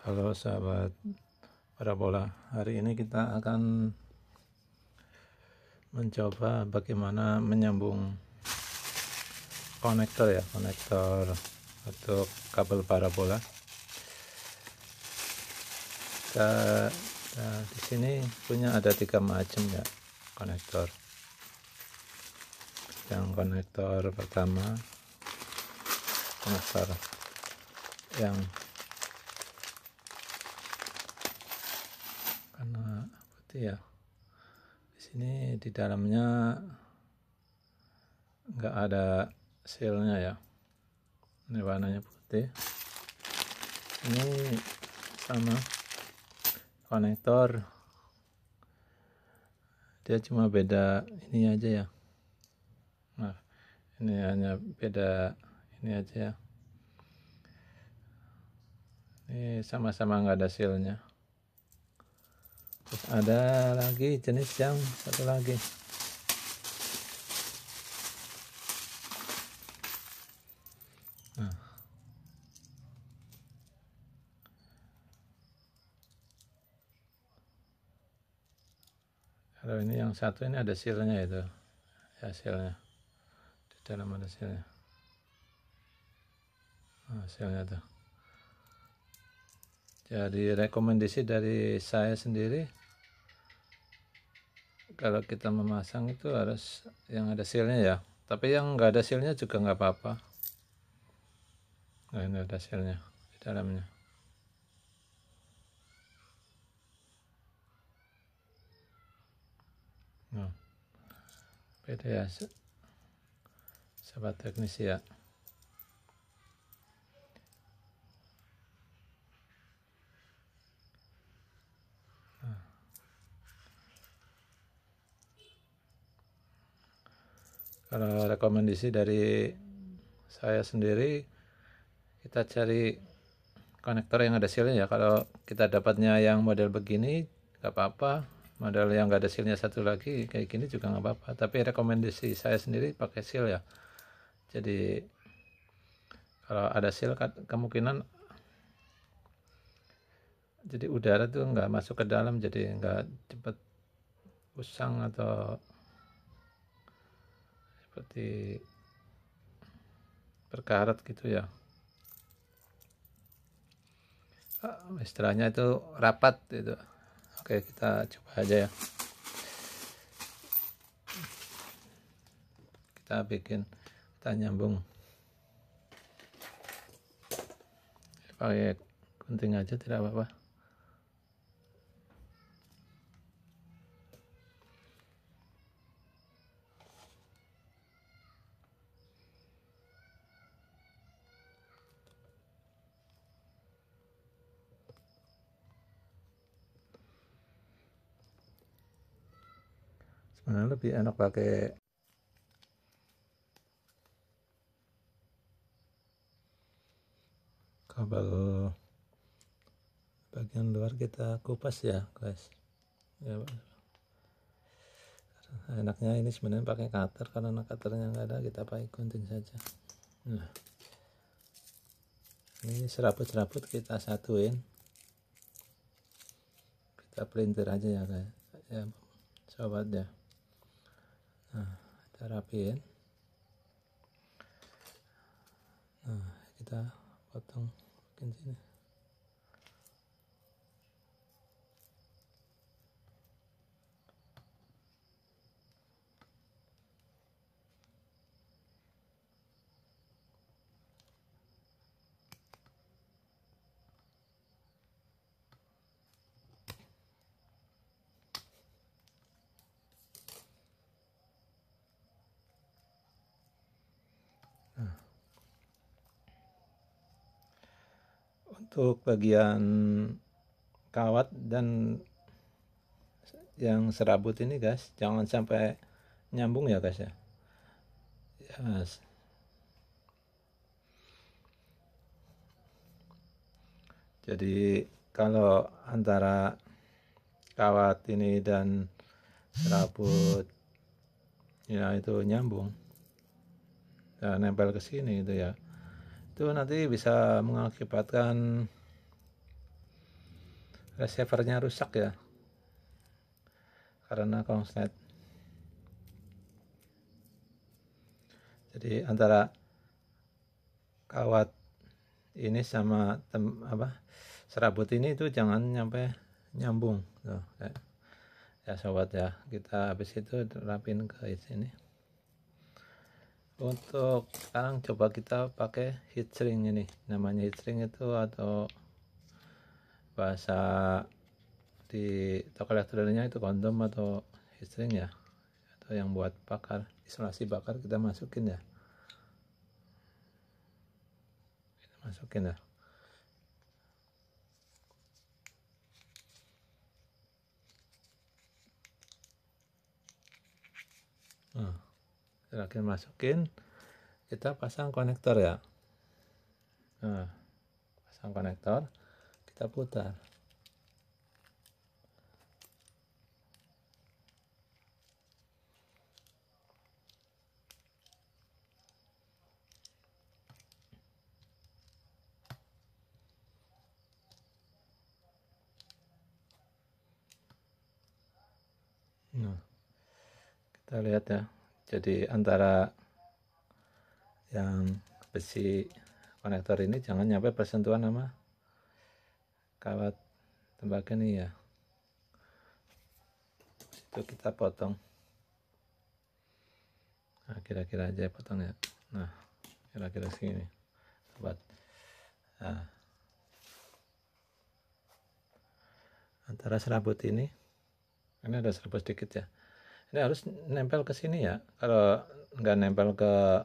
Halo sahabat parabola, hari ini kita akan mencoba bagaimana menyambung konektor untuk kabel parabola. Di sini punya ada 3 macam ya konektor. Yang konektor pertama, konektor yang karena putih ya. Di sini di dalamnya nggak ada sealnya ya. Ini warnanya putih. Ini sama konektor, dia cuma beda ini aja ya. Nah, ini hanya beda ini aja ya. Ini sama-sama nggak ada sealnya. Terus ada lagi jenis yang satu lagi. Nah, kalau ini yang satu ini ada sealnya itu ya, sealnya di dalam ada sealnya. Nah, sealnya tuh. Jadi rekomendasi dari saya sendiri, kalau kita memasang itu harus yang ada sealnya ya. Tapi yang nggak ada sealnya juga nggak apa-apa. Nah, ini ada sealnya di dalamnya. Nah, beda ya sahabat teknisi ya. Kalau rekomendasi dari saya sendiri, kita cari konektor yang ada sealnya ya. Kalau kita dapatnya yang model begini nggak apa-apa, model yang nggak ada sealnya satu lagi kayak gini juga nggak apa-apa. Tapi rekomendasi saya sendiri pakai seal ya. Jadi kalau ada seal kemungkinan jadi udara tuh nggak masuk ke dalam, jadi nggak cepat usang atau seperti berkarat gitu ya. Istilahnya itu rapat itu. Oke, kita coba aja ya. Kita nyambung pakai gunting aja, tidak apa-apa. Sebenarnya lebih enak pakai kabel bagian luar, kita kupas ya guys ya. Enaknya ini sebenarnya pakai cutter, karena cutternya nggak ada, kita pakai gunting saja. Nah, ini serabut-serabut kita satuin, kita pelintir aja ya guys ya sobat ya. Nah, kita rapiin. Nah, kita potong bagian sini. Nah, untuk bagian kawat dan yang serabut ini guys, jangan sampai nyambung ya guys ya. Yes. Jadi kalau antara kawat ini dan serabut ya itu nyambung dan nempel ke sini gitu ya, itu nanti bisa mengakibatkan receivernya rusak ya, karena konslet. Jadi antara kawat ini sama serabut ini itu jangan sampai nyambung tuh. Ya sobat ya, kita habis itu rapin ke sini. Untuk sekarang coba kita pakai heat shrink ini, namanya heat shrink itu, atau bahasa di toko elektroniknya itu kondom atau heat shrink ya, atau yang buat bakar, isolasi bakar. Kita masukin ya, nah, terakhir masukin, kita pasang konektor ya. Nah, pasang konektor, kita putar. Nah, kita lihat ya, jadi antara yang besi konektor ini jangan nyampe bersentuhan sama kawat tembaga ini ya. Itu kita potong, nah kira-kira aja potongnya. Nah kira-kira segini sobat. Nah, antara serabut ini ada serabut sedikit ya, ini harus nempel ke sini ya. Kalau nggak nempel ke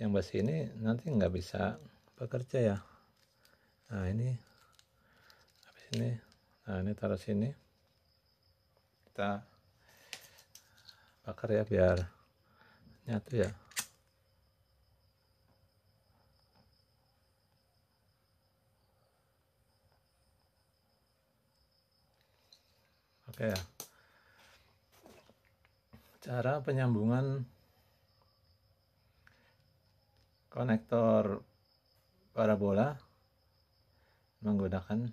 yang besi ini nanti nggak bisa bekerja ya. Nah ini habis ini, nah ini taruh sini, kita bakar ya biar nyatu ya. Oke ya, cara penyambungan konektor parabola menggunakan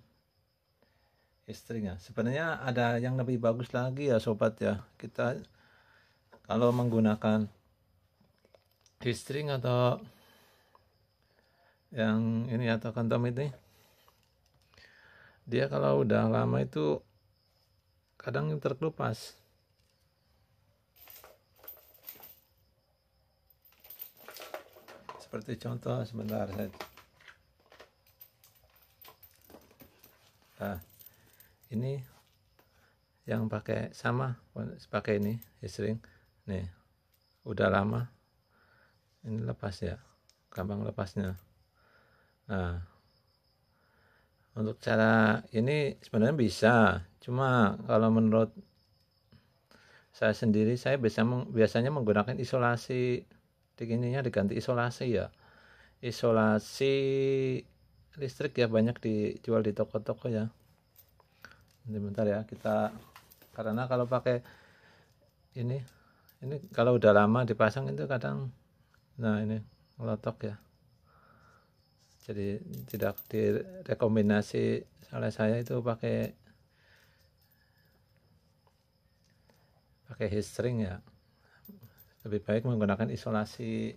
heat-shrink ya. Sebenarnya ada yang lebih bagus lagi ya sobat ya. Kita kalau menggunakan heat-shrink atau yang ini atau kondom ini, dia kalau udah lama itu kadang terkelupas. Seperti contoh, sebentar saya. Nah, ini yang pakai ini heat-shrink nih, udah lama ini lepas ya, gampang lepasnya. Nah, untuk cara ini sebenarnya bisa, cuma kalau menurut saya sendiri, saya biasanya menggunakan isolasi. Ininya diganti isolasi ya, isolasi listrik ya, banyak dijual di toko-toko ya. Bentar ya, kita, karena kalau pakai ini kalau udah lama dipasang itu kadang, nah ini melotok ya, jadi tidak direkomendasi oleh saya itu pakai heat shrink ya. Lebih baik menggunakan isolasi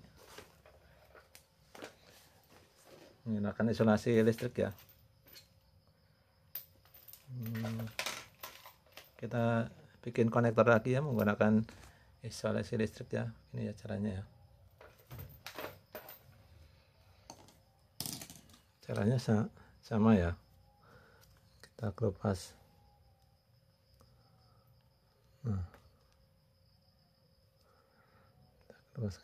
listrik ya. Kita bikin konektor lagi ya menggunakan isolasi listrik ya. Ini ya caranya ya. Caranya sama ya. Kita kelupas. Nah, kita kelupas.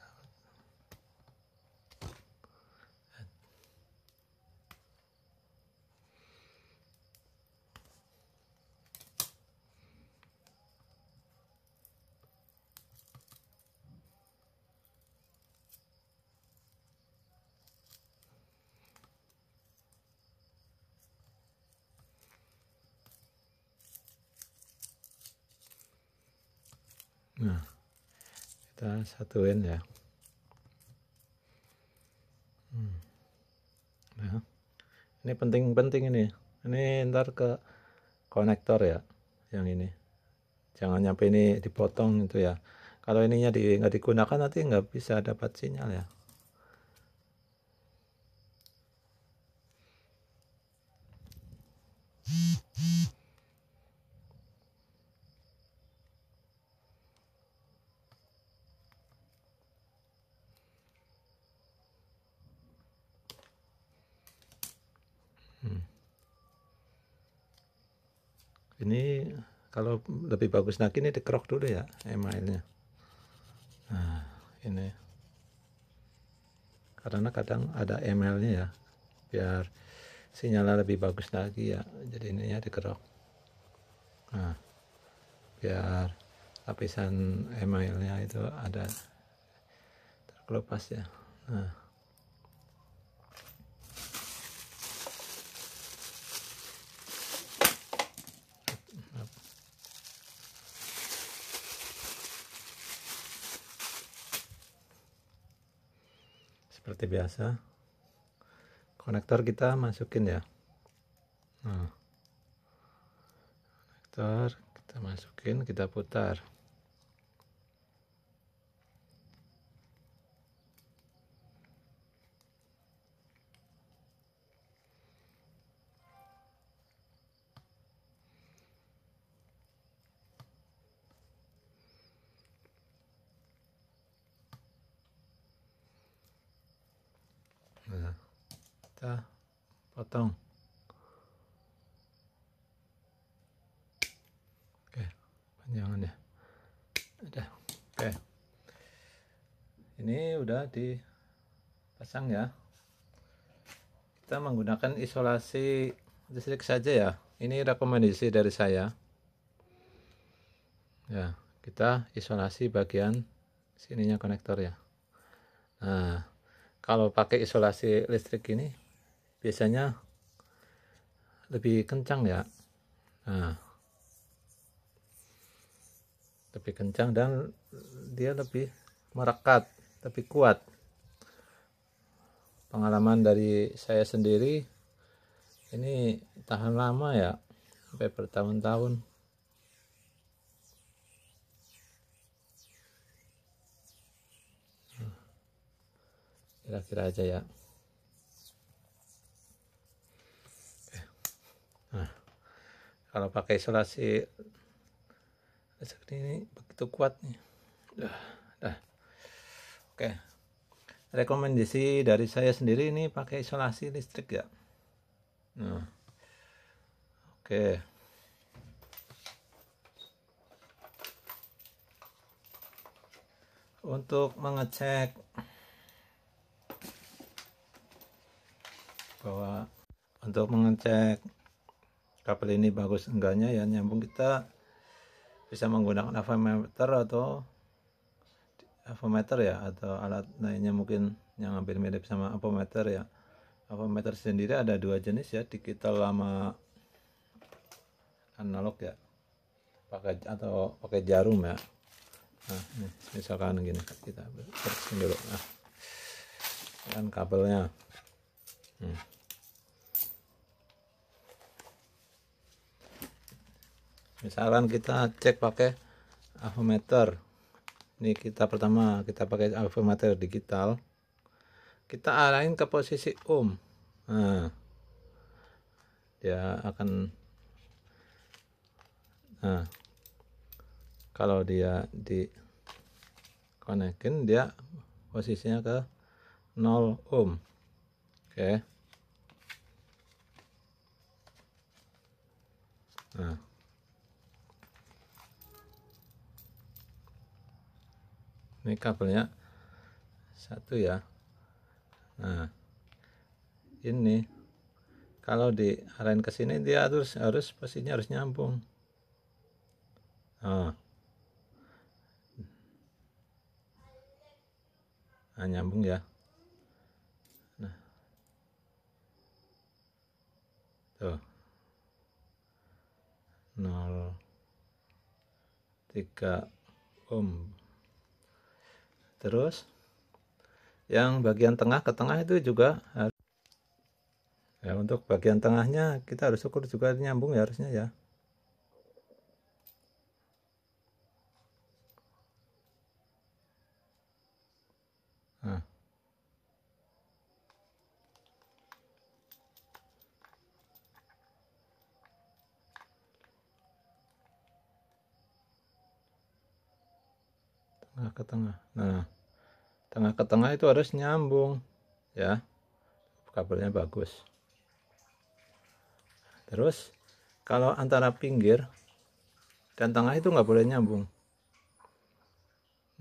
Nah, kita satuin ya. Nah, ini penting ini. Ini ntar ke konektor ya, yang ini jangan nyampe ini dipotong itu ya. Kalau ininya nggak digunakan nanti nggak bisa dapat sinyal ya. Ini kalau lebih bagus lagi ini dikerok dulu ya emailnya. Nah ini karena kadang ada emailnya ya, biar sinyalnya lebih bagus lagi ya, jadi ininya dikerok. Nah biar lapisan emailnya itu ada terkelupas ya. Nah seperti biasa konektor kita masukin ya. Nah konektor kita masukin, kita putar. Nah, kita potong. Oke, panjangan ya. Udah. Oke. Ini udah dipasang ya. Kita menggunakan isolasi listrik saja ya. Ini rekomendasi dari saya. Ya, kita isolasi bagian sininya konektor ya. Nah, kalau pakai isolasi listrik ini biasanya lebih kencang ya. Nah, lebih kencang dan dia lebih merekat, lebih kuat. Pengalaman dari saya sendiri ini tahan lama ya, sampai bertahun-tahun. Kira-kira aja ya. Nah, kalau pakai isolasi listrik ini begitu kuat nih. Dah. Oke. Rekomendasi dari saya sendiri ini pakai isolasi listrik ya. Nah. Oke. Untuk mengecek kabel ini bagus enggaknya ya nyambung, kita bisa menggunakan avometer ya, atau alat lainnya mungkin yang hampir mirip sama avometer ya. Avometer sendiri ada dua jenis ya, digital sama analog ya, pakai jarum ya. Nah ini misalkan gini, kita bersihin dulu. Nah kan kabelnya. Misalkan kita cek pakai avometer. Ini pertama kita pakai avometer digital, kita arahin ke posisi ohm. Nah dia akan, nah kalau dia dikonekin dia posisinya ke 0 ohm. Oke. Nah ini kabelnya satu ya. Nah ini kalau diarahin ke sini dia harus posisinya harus nyambung. Nah nyambung ya. Nah tuh 0,3 ohm. Terus yang bagian tengah ke tengah itu juga harus Ya, untuk bagian tengahnya kita harus ukur juga nyambung ya harusnya ya. Nah. Tengah ke tengah. Nah, tengah ke tengah itu harus nyambung ya, kabelnya bagus. Terus kalau antara pinggir dan tengah itu nggak boleh nyambung.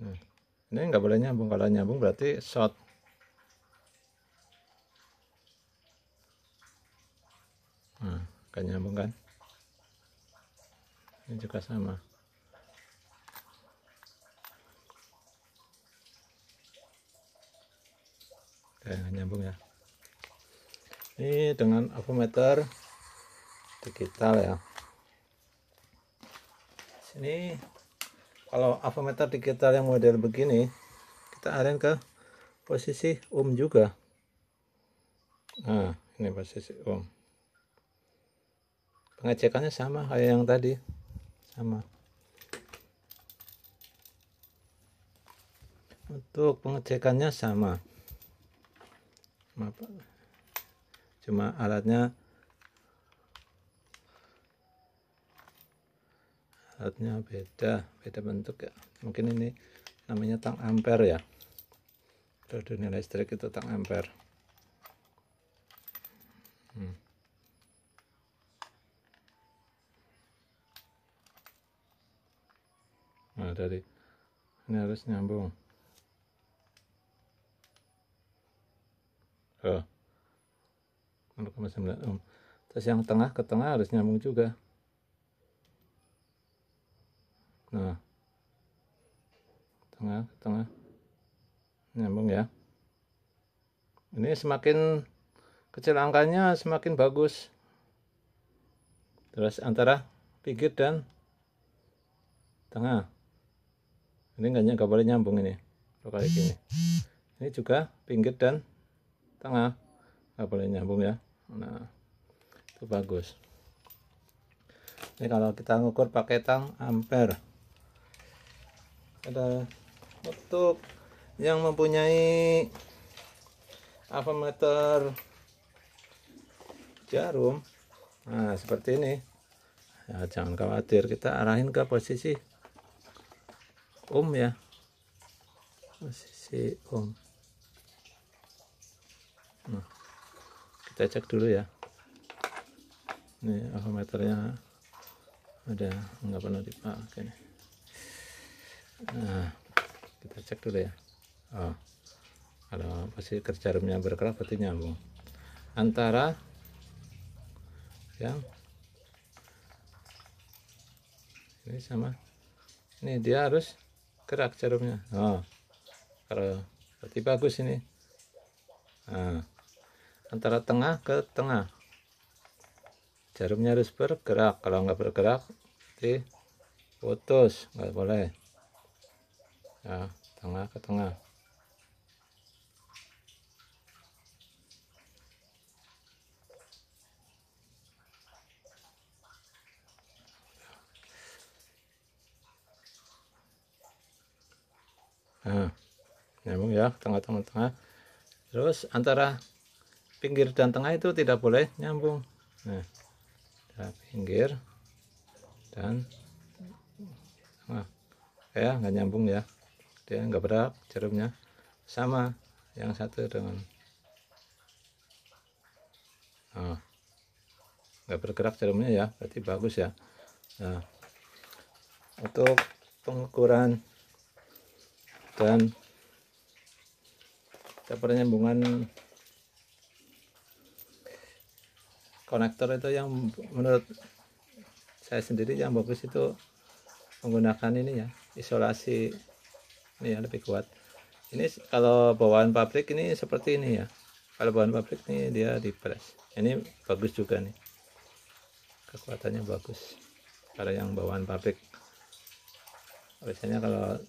Nah, ini nggak boleh nyambung. Kalau nyambung berarti short. Nah, kan nyambung kan. Ini juga sama. Oke, nyambung ya. Ini dengan avometer digital ya. Sini kalau avometer digital yang model begini, kita arahin ke posisi juga. Nah, ini posisi pengecekannya sama kayak yang tadi, sama. Untuk pengecekannya sama, cuma alatnya beda bentuk ya. Mungkin ini namanya tang ampere ya. Kalau dunia listrik itu tang ampere. Nah, dari ini harus nyambung. 0,9 ohm. Terus yang tengah ke tengah harus nyambung juga. Nah, tengah ke tengah nyambung ya. Ini semakin kecil angkanya semakin bagus. Terus antara pinggir dan tengah, ini nggak boleh nyambung ini. Kalau kayak gini, ini juga pinggir dan tengah nggak boleh nyambung ya. Nah, itu bagus. Ini kalau kita ngukur pakai tang ampere. Ada untuk yang mempunyai avometer jarum, nah seperti ini ya, jangan khawatir, kita arahin ke posisi ya, posisi Nah, kita cek dulu ya. Ini avometernya ada nggak pernah dipakai nih. Nah, kita cek dulu ya. Kalau posisi jarumnya bergerak berarti nyambung antara yang ini sama ini, dia harus gerak jarumnya. Kalau berarti bagus ini. Nah, antara tengah ke tengah jarumnya harus bergerak. Kalau nggak bergerak berarti putus, nggak boleh ya. Tengah ke tengah. Nah, nyambung ya, tengah-tengah. Terus antara pinggir dan tengah itu tidak boleh nyambung. Nah, pinggir dan tengah ya, nggak nyambung ya, dia nggak berat jarumnya, sama yang satu dengan nggak bergerak jarumnya ya, berarti bagus ya. Nah, untuk pengukuran dan penyambungan konektor itu yang menurut saya sendiri yang bagus itu menggunakan ini ya, isolasi ini ya, lebih kuat. Ini kalau bawaan pabrik ini seperti ini ya, kalau bawaan pabrik ini dia di press, ini bagus juga nih, kekuatannya bagus. Kalau yang bawaan pabrik biasanya kalau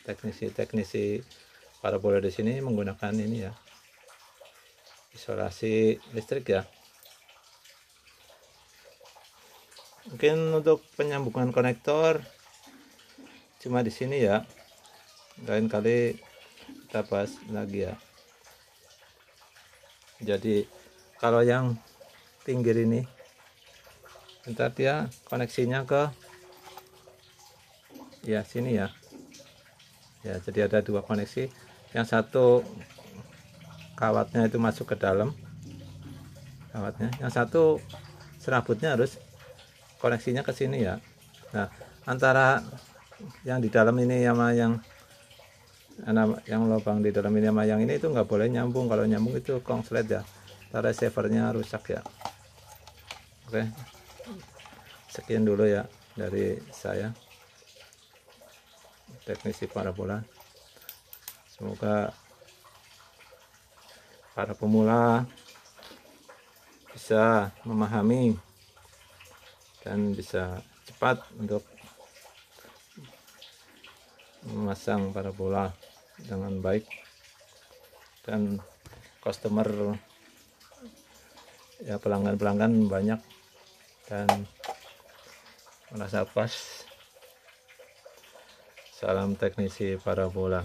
teknisi parabola di sini menggunakan ini ya, isolasi listrik ya. Mungkin untuk penyambungan konektor cuma di sini ya, lain kali kita bahas lagi ya. Jadi kalau yang pinggir ini ntar dia koneksinya ke ya sini ya. Ya, jadi ada dua koneksi. Yang satu kawatnya itu masuk ke dalam kawatnya, yang satu serabutnya harus koneksinya ke sini ya. Nah, antara yang di dalam ini sama yang lubang di dalam ini sama yang ini itu nggak boleh nyambung. Kalau nyambung itu konslet ya, ntar receivernya rusak ya. Oke, sekian dulu ya dari saya, teknisi parabola. Semoga para pemula bisa memahami dan bisa cepat untuk memasang parabola dengan baik, dan customer ya, pelanggan banyak dan merasa pas. Salam teknisi parabola.